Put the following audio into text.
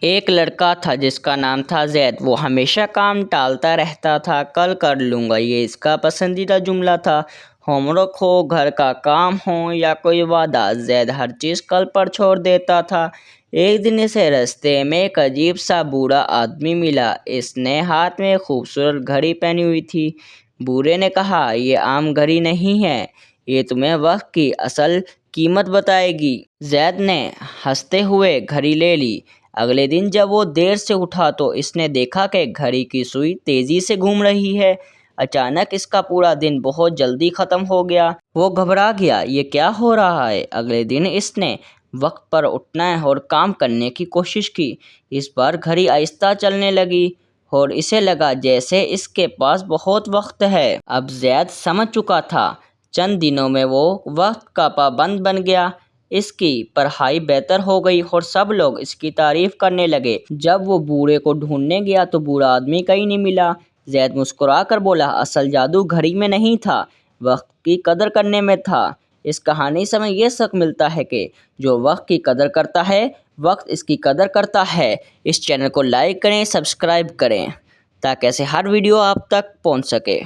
ایک لڑکا تھا جس کا نام تھا زید۔ وہ ہمیشہ کام ٹالتا رہتا تھا۔ کل کر لوں گا، یہ اس کا پسندیدہ جملہ تھا۔ ہوم ورک ہو، گھر کا کام ہو یا کوئی وعدہ، زید ہر چیز کل پر چھوڑ دیتا تھا۔ ایک دن اسے راستے میں ایک عجیب سا بوڑھا آدمی ملا۔ اس نے ہاتھ میں ایک خوبصورت گھڑی پہنی ہوئی تھی۔ بوڑھے نے کہا، یہ عام گھڑی نہیں ہے، یہ تمہیں وقت کی اصل قیمت بتائے گی۔ زید نے ہنستے ہوئے گھڑی لے لی۔ اگلے دن جب وہ دیر سے اٹھا تو اس نے دیکھا کہ گھڑی کی سوئی تیزی سے گھوم رہی ہے۔ اچانک اس کا پورا دن بہت جلدی ختم ہو گیا۔ وہ گھبرا گیا، یہ کیا ہو رہا ہے؟ اگلے دن اس نے وقت پر اٹھنے اور کام کرنے کی کوشش کی۔ اس بار گھڑی آہستہ چلنے لگی اور اسے لگا جیسے اس کے پاس بہت وقت ہے۔ اب زید سمجھ چکا تھا، چند دنوں میں وہ وقت کا پابند بن گیا۔ اس کی پڑھائی بہتر ہو گئی اور سب لوگ اس کی تعریف کرنے لگے۔ جب وہ بوڑھے کو ڈھونڈنے گیا تو بوڑھا آدمی کہیں نہیں ملا۔ زید مسکرا کر بولا، اصل جادو گھڑی میں نہیں تھا، وقت کی قدر کرنے میں تھا۔ اس کہانی سے ہمیں یہ سبق ملتا ہے کہ جو وقت کی قدر کرتا ہے، وقت اس کی قدر کرتا ہے۔ اس چینل کو لائک کریں، سبسکرائب کریں تاکہ ایسے ہر ویڈیو آپ تک پہنچ سکے۔